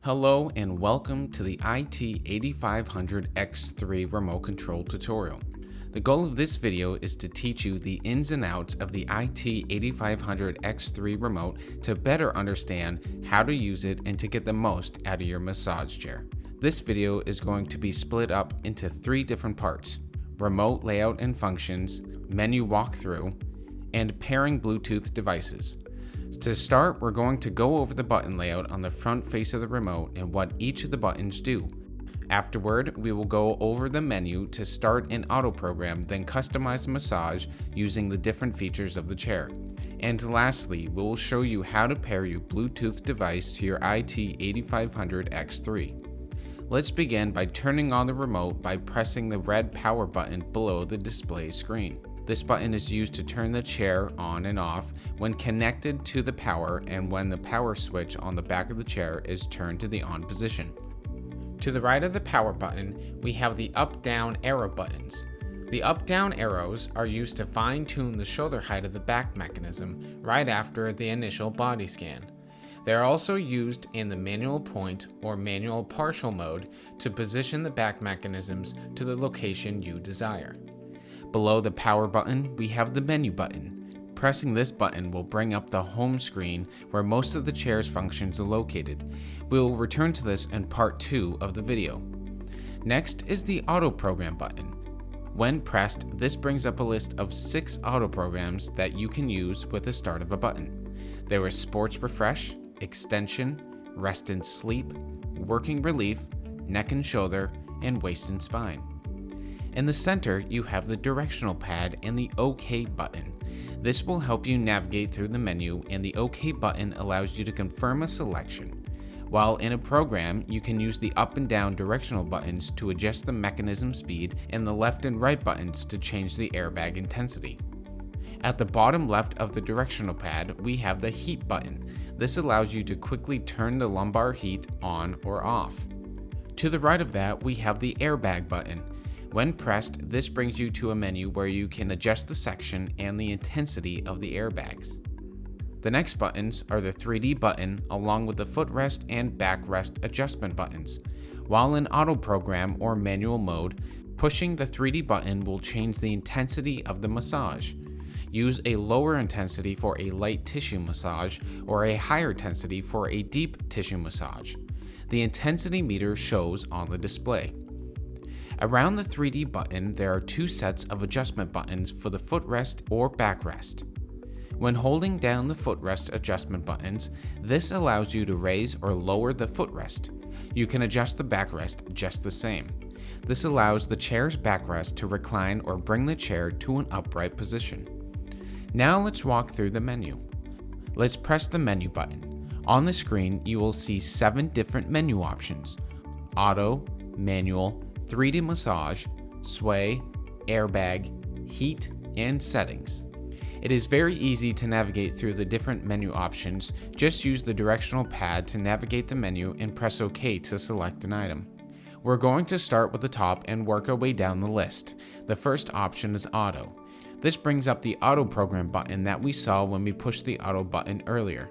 Hello and welcome to the IT8500X3 remote control tutorial. The goal of this video is to teach you the ins and outs of the IT8500X3 remote to better understand how to use it and to get the most out of your massage chair. This video is going to be split up into 3 different parts: remote layout and functions, menu walkthrough, and pairing Bluetooth devices. To start, we're going to go over the button layout on the front face of the remote and what each of the buttons do. Afterward, we will go over the menu to start an auto program, then customize the massage using the different features of the chair. And lastly, we will show you how to pair your Bluetooth device to your IT8500X3. Let's begin by turning on the remote by pressing the red power button below the display screen. This button is used to turn the chair on and off when connected to the power and when the power switch on the back of the chair is turned to the on position. To the right of the power button, we have the up-down arrow buttons. The up-down arrows are used to fine-tune the shoulder height of the back mechanism right after the initial body scan. They are also used in the manual point or manual partial mode to position the back mechanisms to the location you desire. Below the power button, we have the menu button. Pressing this button will bring up the home screen where most of the chair's functions are located. We will return to this in part 2 of the video. Next is the auto program button. When pressed, this brings up a list of 6 auto programs that you can use with the start of a button. There is Sports Refresh, Extension, Rest and Sleep, Working Relief, Neck and Shoulder, and Waist and Spine. In the center, you have the directional pad and the OK button. This will help you navigate through the menu, and the OK button allows you to confirm a selection. While in a program, you can use the up and down directional buttons to adjust the mechanism speed and the left and right buttons to change the airbag intensity. At the bottom left of the directional pad, we have the heat button. This allows you to quickly turn the lumbar heat on or off. To the right of that, we have the airbag button. When pressed, this brings you to a menu where you can adjust the section and the intensity of the airbags. The next buttons are the 3D button along with the footrest and backrest adjustment buttons. While in auto program or manual mode, pushing the 3D button will change the intensity of the massage. Use a lower intensity for a light tissue massage or a higher intensity for a deep tissue massage. The intensity meter shows on the display. Around the 3D button, there are 2 sets of adjustment buttons for the footrest or backrest. When holding down the footrest adjustment buttons, this allows you to raise or lower the footrest. You can adjust the backrest just the same. This allows the chair's backrest to recline or bring the chair to an upright position. Now let's walk through the menu. Let's press the menu button. On the screen, you will see 7 different menu options: auto, manual, 3D massage, sway, airbag, heat, and settings. It is very easy to navigate through the different menu options. Just use the directional pad to navigate the menu and press OK to select an item. We're going to start with the top and work our way down the list. The first option is auto. This brings up the auto program button that we saw when we pushed the auto button earlier.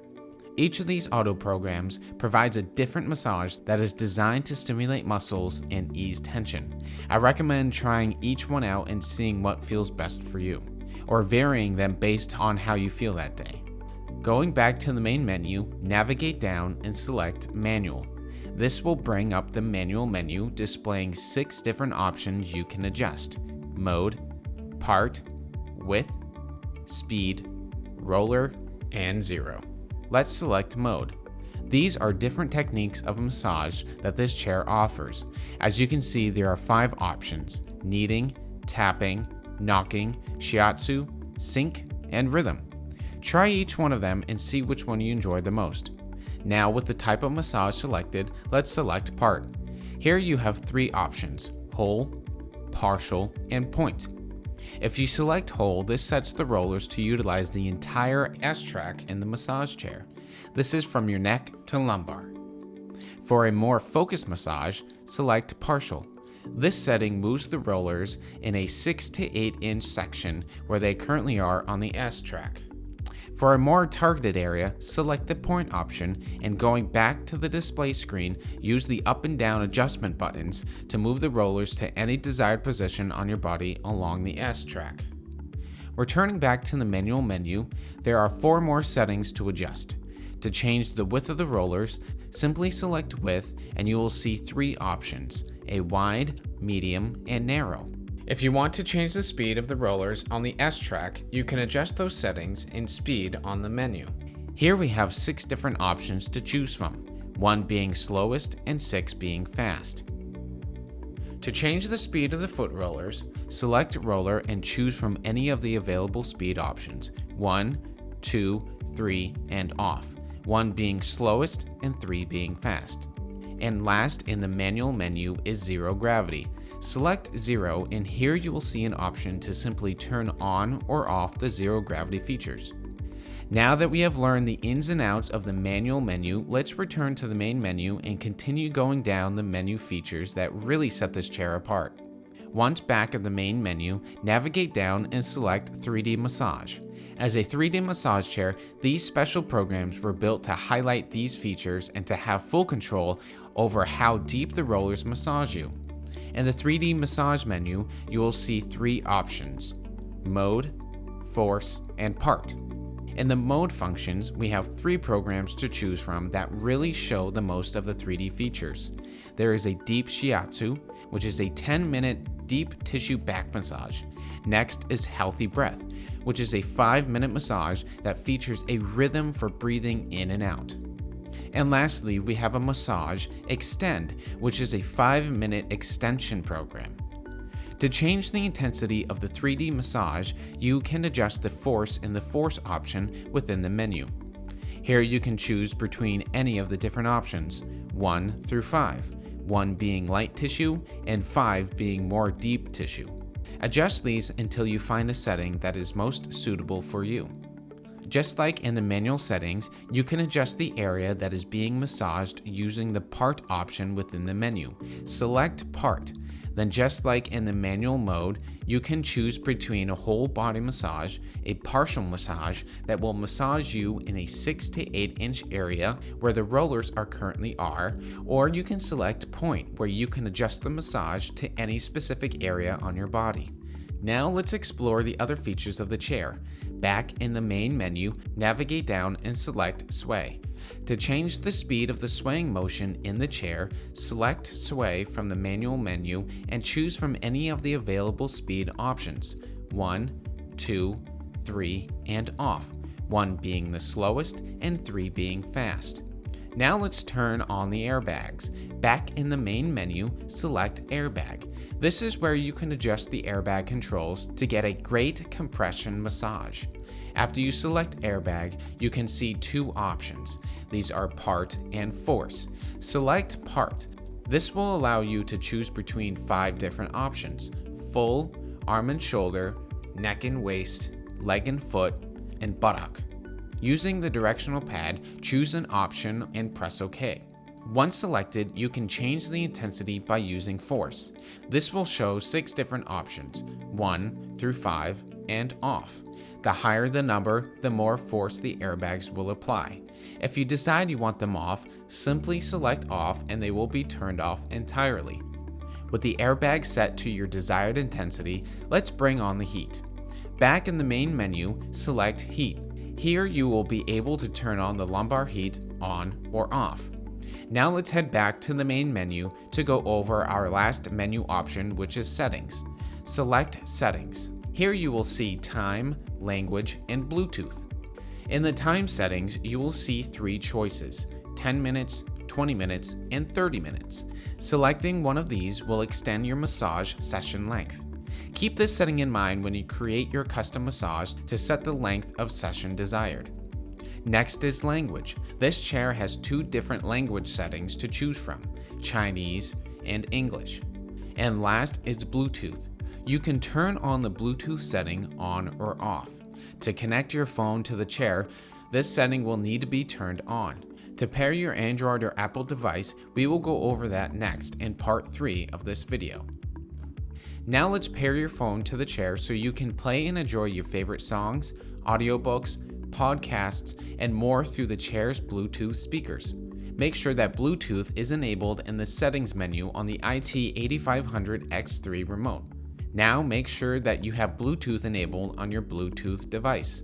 Each of these auto programs provides a different massage that is designed to stimulate muscles and ease tension. I recommend trying each one out and seeing what feels best for you, or varying them based on how you feel that day. Going back to the main menu, navigate down and select Manual. This will bring up the manual menu displaying 6 different options you can adjust: mode, part, width, speed, roller, and 0. Let's select mode. These are different techniques of massage that this chair offers. As you can see, there are 5 options: kneading, tapping, knocking, shiatsu, sync, and rhythm. Try each one of them and see which one you enjoy the most. Now with the type of massage selected, let's select part. Here you have 3 options: whole, partial, and point. If you select whole, this sets the rollers to utilize the entire S-track in the massage chair. This is from your neck to lumbar. For a more focused massage, select partial. This setting moves the rollers in a 6 to 8 inch section where they currently are on the S-track. For a more targeted area, select the point option, and going back to the display screen, use the up and down adjustment buttons to move the rollers to any desired position on your body along the S track. Returning back to the manual menu, there are 4 more settings to adjust. To change the width of the rollers, simply select width and you will see 3 options: a wide, medium, and narrow. If you want to change the speed of the rollers on the S track, you can adjust those settings in speed on the menu. Here we have 6 different options to choose from, 1 being slowest and 6 being fast. To change the speed of the foot rollers, select roller and choose from any of the available speed options: 1, 2, 3, and off, 1 being slowest and 3 being fast. And last in the manual menu is zero gravity. Select 0 and here you will see an option to simply turn on or off the zero gravity features. Now that we have learned the ins and outs of the manual menu, let's return to the main menu and continue going down the menu features that really set this chair apart. Once back at the main menu, navigate down and select 3D Massage. As a 3D massage chair, these special programs were built to highlight these features and to have full control over how deep the rollers massage you. In the 3D massage menu, you will see 3 options: mode, force, and part. In the mode functions, we have 3 programs to choose from that really show the most of the 3D features. There is a deep shiatsu, which is a 10-minute deep tissue back massage. Next is healthy breath, which is a 5-minute massage that features a rhythm for breathing in and out. And lastly, we have a massage extend, which is a 5-minute extension program. To change the intensity of the 3D massage, you can adjust the force in the force option within the menu. Here you can choose between any of the different options, 1 through 5, 1 being light tissue and 5 being more deep tissue. Adjust these until you find a setting that is most suitable for you. Just like in the manual settings, you can adjust the area that is being massaged using the part option within the menu. Select part. Then just like in the manual mode, you can choose between a whole body massage, a partial massage that will massage you in a 6 to 8 inch area where the rollers are currently are, or you can select point where you can adjust the massage to any specific area on your body. Now let's explore the other features of the chair. Back in the main menu, navigate down and select sway. To change the speed of the swaying motion in the chair, select sway from the manual menu and choose from any of the available speed options: 1, 2, 3, and off, 1 being the slowest and 3 being fast. Now let's turn on the airbags. Back in the main menu, select airbag. This is where you can adjust the airbag controls to get a great compression massage. After you select airbag, you can see 2 options. These are part and force. Select part. This will allow you to choose between 5 different options: full, arm and shoulder, neck and waist, leg and foot, and buttock. Using the directional pad, choose an option and press OK. Once selected, you can change the intensity by using force. This will show 6 different options, 1 through 5, and off. The higher the number, the more force the airbags will apply. If you decide you want them off, simply select off and they will be turned off entirely. With the airbag set to your desired intensity, let's bring on the heat. Back in the main menu, select heat. Here you will be able to turn on the lumbar heat on or off. Now let's head back to the main menu to go over our last menu option, which is settings. Select settings. Here you will see time, language, and Bluetooth. In the time settings, you will see 3 choices: 10 minutes, 20 minutes, and 30 minutes. Selecting one of these will extend your massage session length. Keep this setting in mind when you create your custom massage to set the length of session desired. Next is language. This chair has 2 different language settings to choose from: Chinese and English. And last is Bluetooth. You can turn on the Bluetooth setting on or off. To connect your phone to the chair, this setting will need to be turned on. To pair your Android or Apple device, we will go over that next in part 3 of this video. Now let's pair your phone to the chair so you can play and enjoy your favorite songs, audiobooks, podcasts, and more through the chair's Bluetooth speakers. Make sure that Bluetooth is enabled in the settings menu on the IT8500 X3 remote. Now make sure that you have Bluetooth enabled on your Bluetooth device.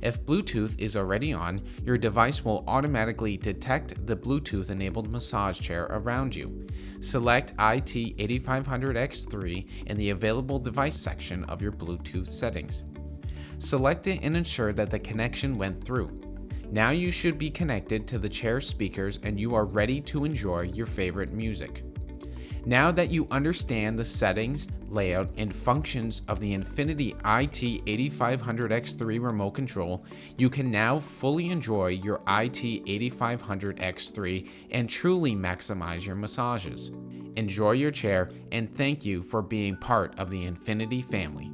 If Bluetooth is already on, your device will automatically detect the Bluetooth-enabled massage chair around you. Select IT8500X3 in the Available Device section of your Bluetooth settings. Select it and ensure that the connection went through. Now you should be connected to the chair speakers and you are ready to enjoy your favorite music. Now that you understand the settings, layout, and functions of the Infinity IT8500X3 remote control, you can now fully enjoy your IT8500X3 and truly maximize your massages. Enjoy your chair and thank you for being part of the Infinity family.